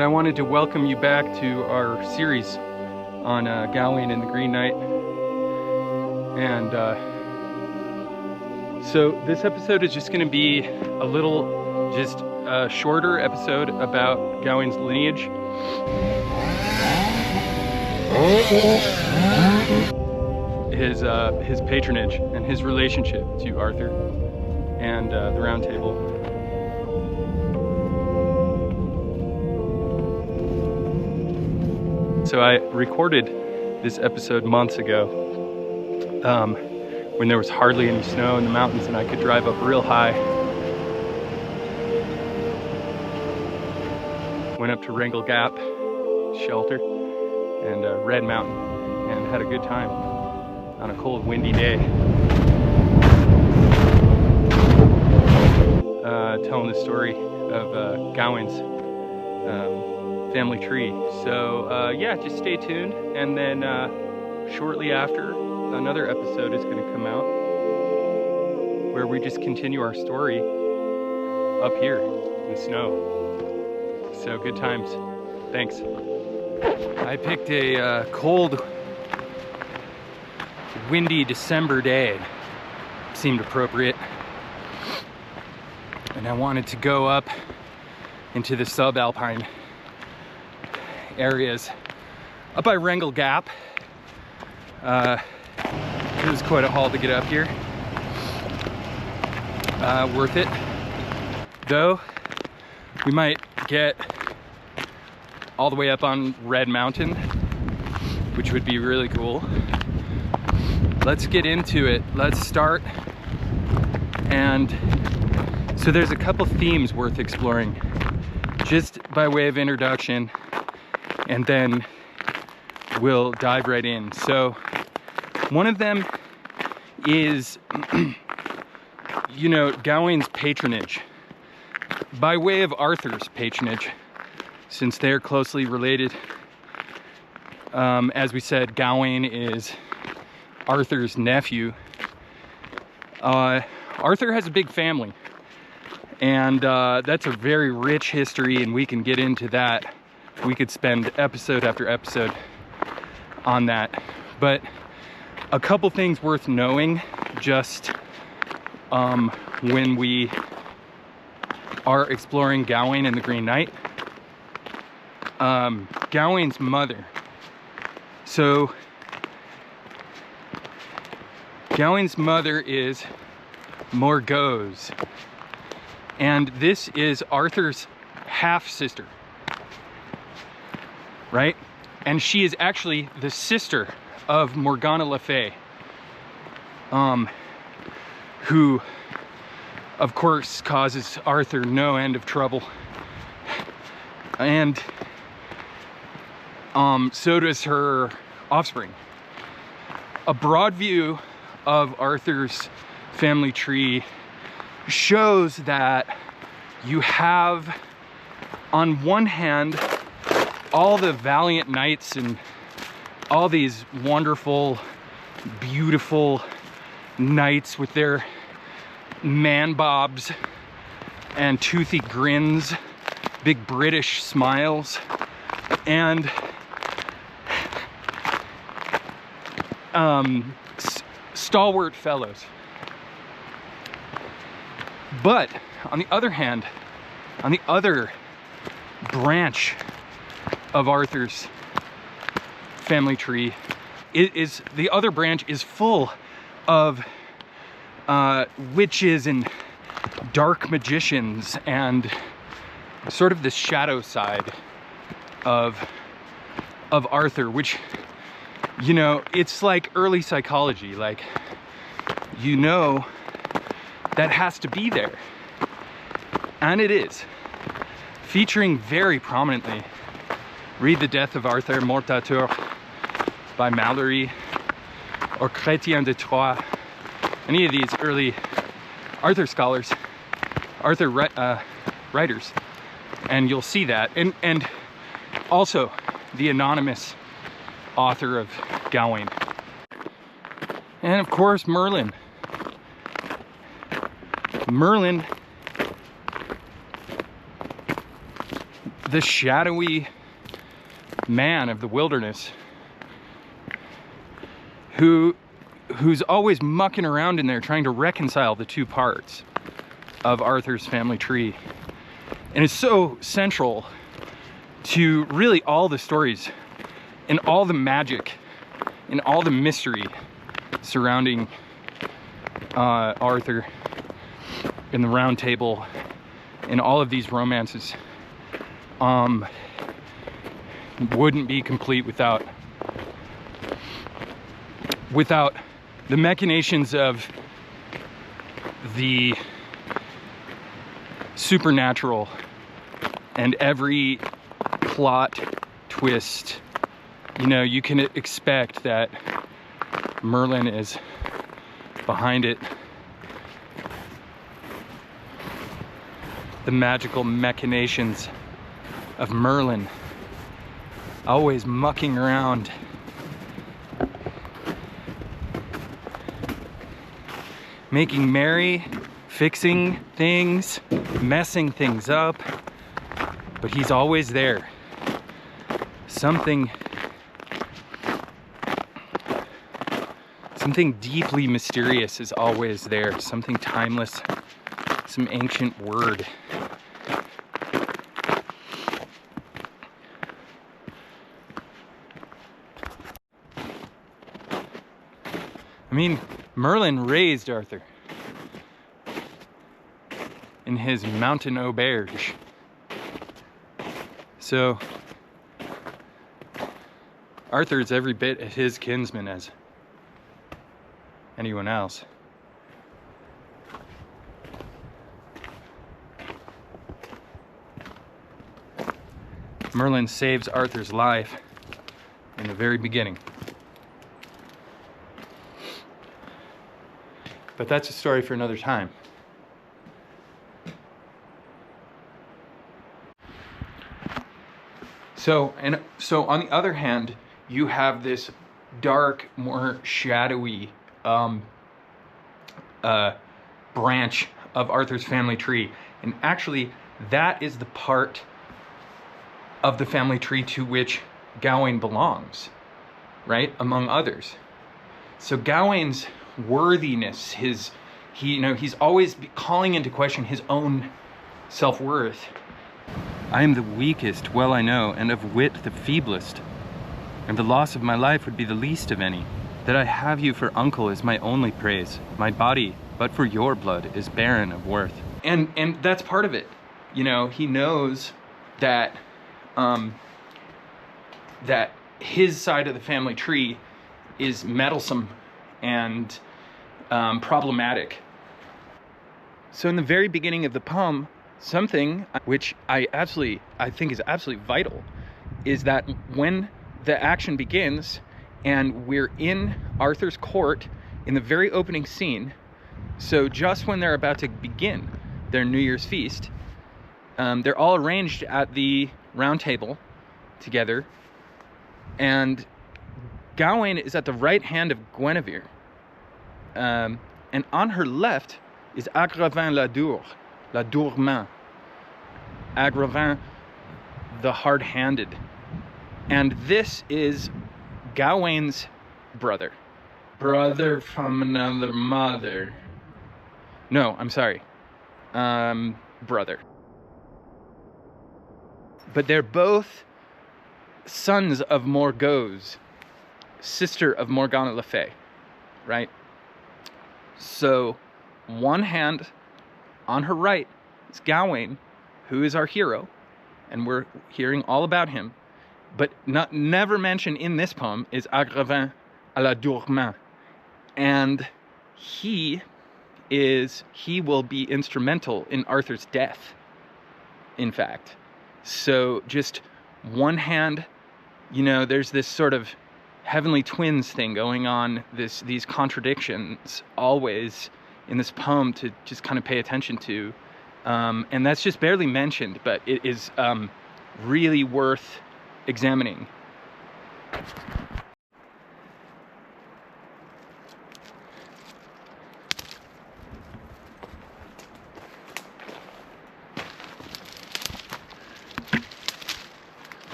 I wanted to welcome you back to our series on Gawain and the Green Knight. And so this episode is just going to be a little, just a shorter episode about Gawain's lineage. His patronage and his relationship to Arthur and the Round Table. So I recorded this episode months ago when there was hardly any snow in the mountains and I could drive up real high. Went up to Wrangle Gap Shelter and Red Mountain and had a good time on a cold, windy day. Telling the story of Gawain's family tree. So yeah, just stay tuned, and then shortly after, another episode is going to come out where we just continue our story up here in the snow. So good times. Thanks. I picked a cold, windy December day. Seemed appropriate. And I wanted to go up into the subalpine areas up by Wrangle Gap. It was quite a haul to get up here. Worth it. Though, we might get all the way up on Red Mountain, which would be really cool. Let's get into it. Let's start. And so there's a couple themes worth exploring, just by way of introduction, and then we'll dive right in. So one of them is, you know, Gawain's patronage, by way of Arthur's patronage, since they're closely related. As we said, Gawain is Arthur's nephew. Arthur has a big family, and that's a very rich history, and we can get into that. We could spend episode after episode on that. But a couple things worth knowing just when we are exploring Gawain and the Green Knight. Gawain's mother. So Gawain's mother is Morgause, and this is Arthur's half-sister, right? And she is actually the sister of Morgana Le Fay, who, of course, causes Arthur no end of trouble. And so does her offspring. A broad view of Arthur's family tree shows that you have, on one hand, all the valiant knights and all these wonderful, beautiful knights with their man bobs and toothy grins, big British smiles, and stalwart fellows. But on the other hand, on the other branch of Arthur's family tree, the other branch is full of witches and dark magicians and sort of the shadow side of Arthur, which, you know, it's like early psychology. Like, you know, that has to be there, and it is, featuring very prominently. Read The Death of Arthur, Mort d'Arthur by Mallory, or Chrétien de Troyes, any of these early Arthur scholars, Arthur writers, and you'll see that. And also the anonymous author of Gawain. And of course, Merlin. the shadowy man of the wilderness who's always mucking around in there trying to reconcile the two parts of Arthur's family tree. And it's so central to really all the stories and all the magic and all the mystery surrounding Arthur and the Round Table and all of these romances. Wouldn't be complete without the machinations of the supernatural and every plot twist. You know, you can expect that Merlin is behind it. The magical machinations of Merlin, always mucking around. Making merry, fixing things, messing things up, but he's always there. Something deeply mysterious is always there. Something timeless, some ancient word. I mean, Merlin raised Arthur in his mountain auberge. So Arthur is every bit his kinsman as anyone else. Merlin saves Arthur's life in the very beginning. But that's a story for another time. So on the other hand, you have this dark, more shadowy branch of Arthur's family tree. And actually, that is the part of the family tree to which Gawain belongs, right? Among others. So Gawain's worthiness, he's always calling into question his own self-worth. I am the weakest, well I know, and of wit the feeblest, and the loss of my life would be the least of any. That I have you for uncle is my only praise. My body, but for your blood, is barren of worth. And that's part of it. You know, he knows that that his side of the family tree is meddlesome and problematic. So in the very beginning of the poem, something which I think is absolutely vital is that when the action begins and we're in Arthur's court in the very opening scene, so just when they're about to begin their New Year's feast, they're all arranged at the round table together, and Gawain is at the right hand of Guinevere, and on her left is Agravin la Dourmain, Agravin the hard-handed, and this is Gawain's brother from another mother. No, I'm sorry, brother. But they're both sons of Morgause, sister of Morgana Le Fay, right? So one hand on her right is Gawain, who is our hero, and we're hearing all about him. But never mentioned in this poem is Agravin à la Dourmain, and he will be instrumental in Arthur's death, in fact. So just one hand, you know, there's this sort of heavenly twins thing going on, these contradictions always in this poem to just kind of pay attention to, and that's just barely mentioned, but it is really worth examining.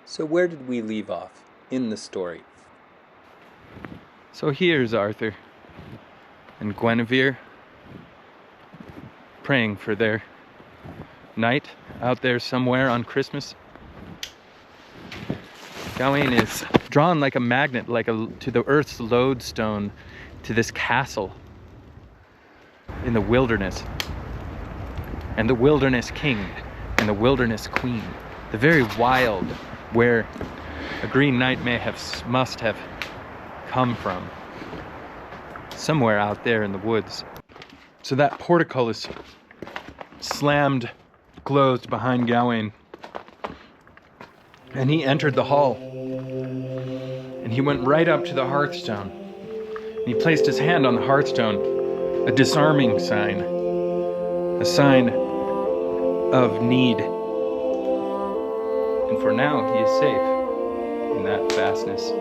So where did we leave off in the story? So here's Arthur and Guinevere praying for their knight out there somewhere on Christmas. Gawain is drawn like a magnet, to the earth's lodestone, to this castle in the wilderness. And the wilderness king and the wilderness queen, the very wild, where a Green Knight must have come from, somewhere out there in the woods. So that portcullis slammed closed behind Gawain, and he entered the hall, and he went right up to the hearthstone, and he placed his hand on the hearthstone, a disarming sign, a sign of need. And for now, he is safe in that fastness.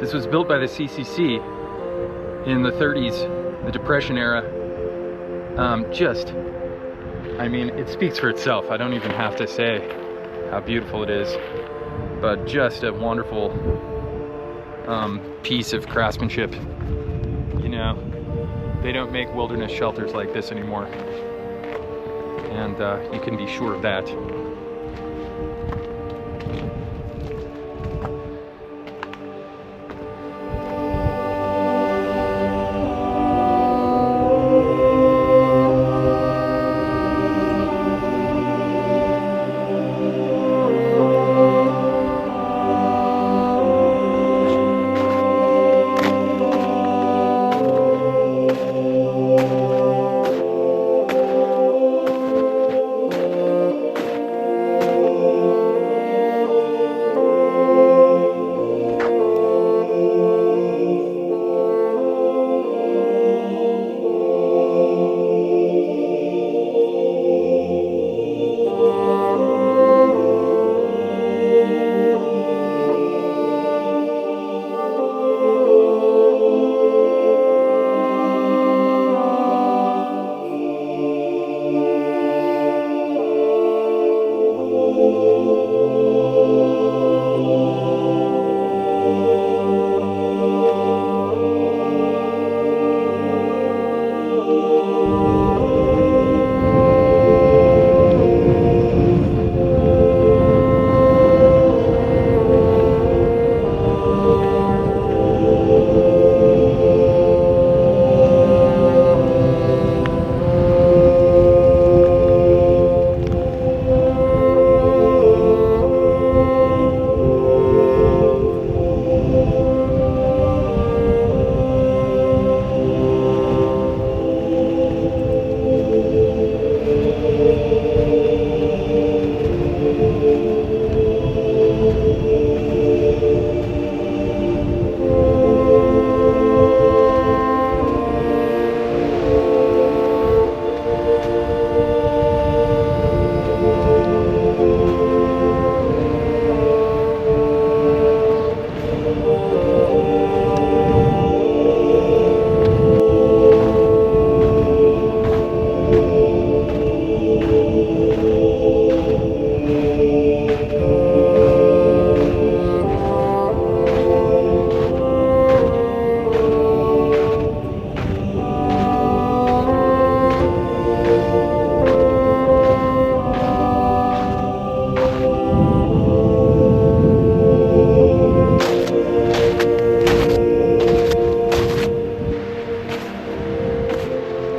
This was built by the CCC in the 30s, the Depression era. I mean, it speaks for itself. I don't even have to say how beautiful it is, but just a wonderful piece of craftsmanship. You know, they don't make wilderness shelters like this anymore, and you can be sure of that.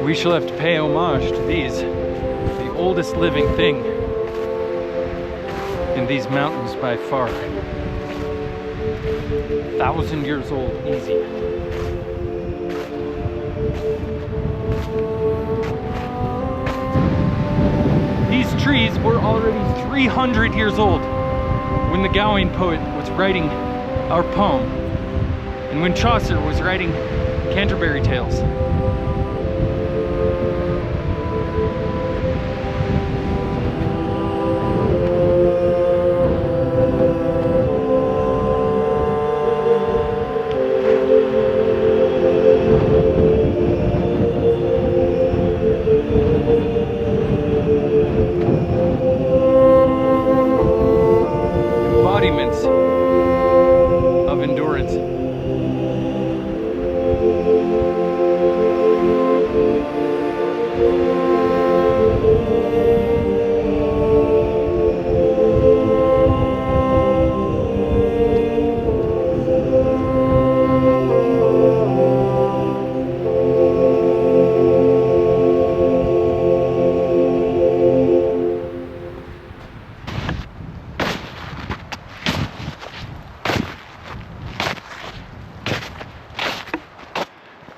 We shall have to pay homage to these, the oldest living thing in these mountains by far. 1,000 years old, easy. These trees were already 300 years old when the Gawain poet was writing our poem, and when Chaucer was writing Canterbury Tales.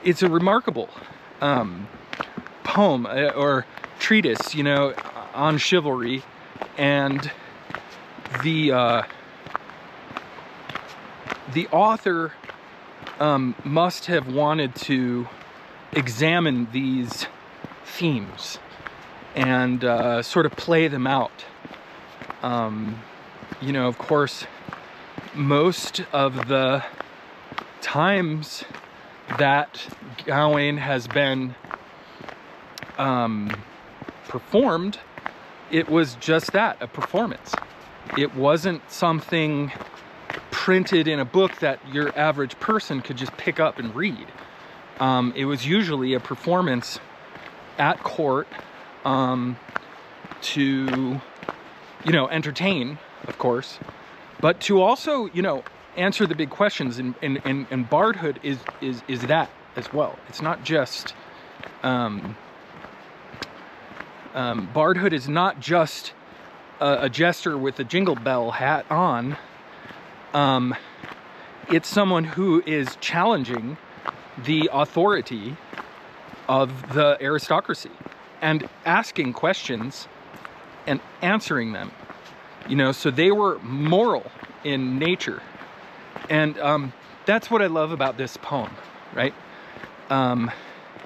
it's a remarkable poem or treatise, you know, on chivalry, and the author must have wanted to examine these themes and sort of play them out. You know, of course, most of the times that Gawain has been performed, it was just that, a performance. It wasn't something printed in a book that your average person could just pick up and read. It was usually a performance at court to, you know, entertain, of course, but to also, you know, answer the big questions. And bardhood is that as well. It's not just bardhood is not just a jester with a jingle bell hat on. It's someone who is challenging the authority of the aristocracy and asking questions and answering them, you know. So they were moral in nature, and that's what I love about this poem, right?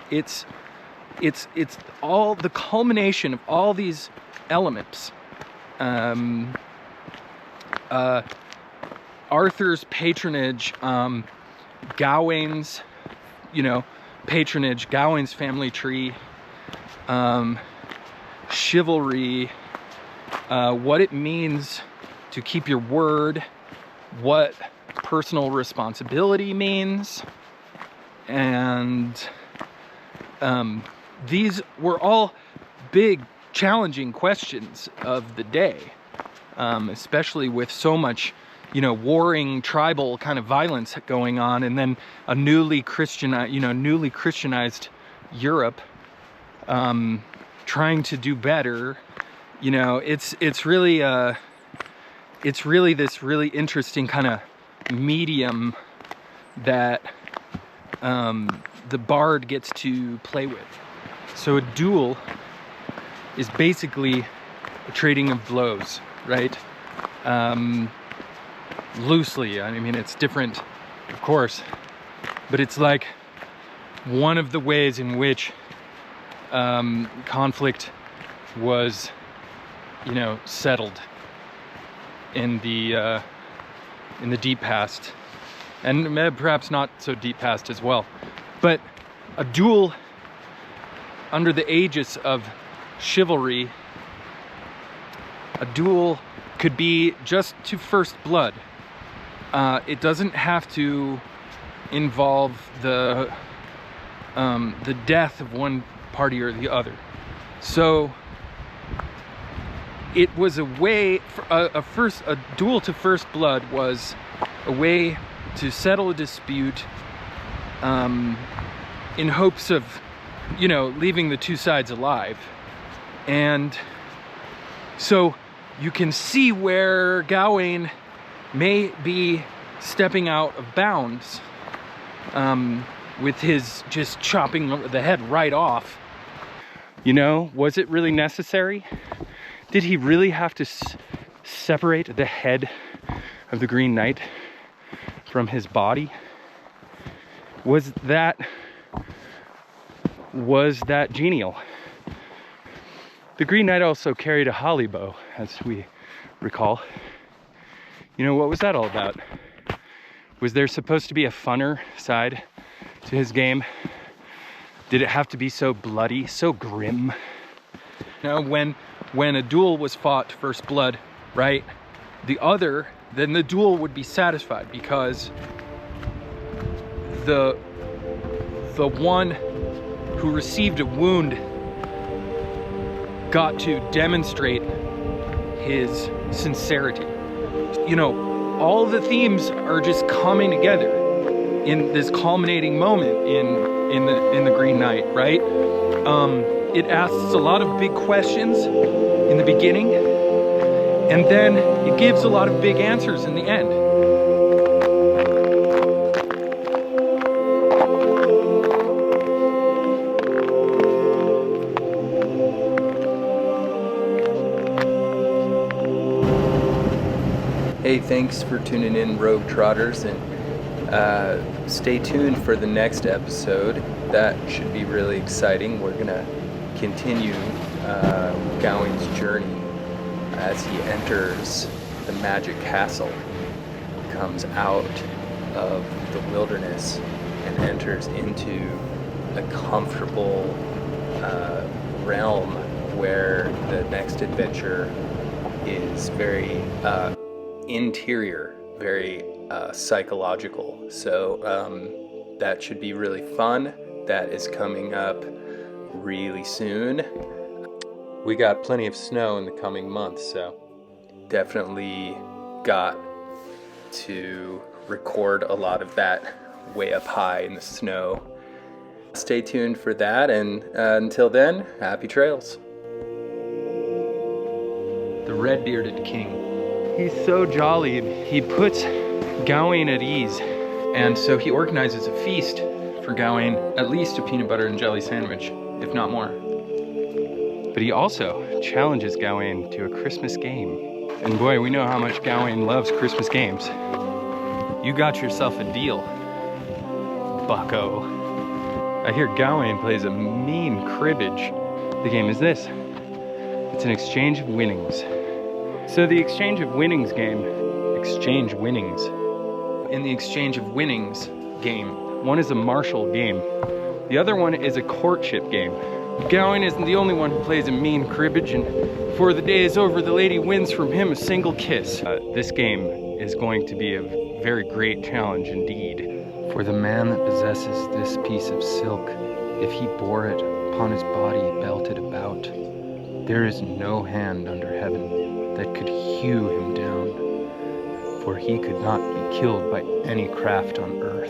It's all the culmination of all these elements. Arthur's patronage, Gawain's, you know, patronage, Gawain's family tree, chivalry, what it means to keep your word, what personal responsibility means, and these were all big, challenging questions of the day, especially with so much, you know, warring tribal kind of violence going on, and then a newly Christianized Europe trying to do better. You know, it's really this really interesting kind of medium that the bard gets to play with. So a duel is basically a trading of blows, right? Loosely, I mean, it's different, of course, but it's like one of the ways in which conflict was, you know, settled in the deep past, and perhaps not so deep past as well. But a duel under the aegis of chivalry, a duel could be just to first blood. It doesn't have to involve the death of one party or the other. So it was a way for a duel to first blood was a way to settle a dispute in hopes of, you know, leaving the two sides alive. And so you can see where Gawain may be stepping out of bounds with his just chopping the head right off. You know, was it really necessary? Did he really have to separate the head of the Green Knight from his body? Was that genial? The Green Knight also carried a holly bow, as we recall. You know, what was that all about? Was there supposed to be a funner side to his game? Did it have to be so bloody, so grim? You know, when a duel was fought to first blood, right? Then the duel would be satisfied, because the one who received a wound got to demonstrate his sincerity. You know, all the themes are just coming together in this culminating moment in the Green Knight, right? It asks a lot of big questions in the beginning, and then it gives a lot of big answers in the end. Hey, thanks for tuning in, Rogue Trotters, and stay tuned for the next episode. That should be really exciting. We're gonna continue Gawain's journey as he enters the magic castle, comes out of the wilderness and enters into a comfortable realm where the next adventure is very interior, very psychological. So that should be really fun. That is coming up really soon. We got plenty of snow in the coming months, so definitely got to record a lot of that way up high in the snow. Stay tuned for that, and until then, happy trails. The red-bearded king. He's so jolly. He puts Gawain at ease. And so he organizes a feast for Gawain, at least a peanut butter and jelly sandwich, if not more. But he also challenges Gawain to a Christmas game. And boy, we know how much Gawain loves Christmas games. You got yourself a deal, bucko. I hear Gawain plays a mean cribbage. The game is this. It's an exchange of winnings. So the exchange of winnings game, exchange winnings. In the exchange of winnings game, one is a martial game. The other one is a courtship game. Gawain isn't the only one who plays a mean cribbage, and before the day is over, the lady wins from him a single kiss. This game is going to be a very great challenge indeed. For the man that possesses this piece of silk, if he bore it upon his body belted about, there is no hand under heaven that could hew him down, for he could not be killed by any craft on earth.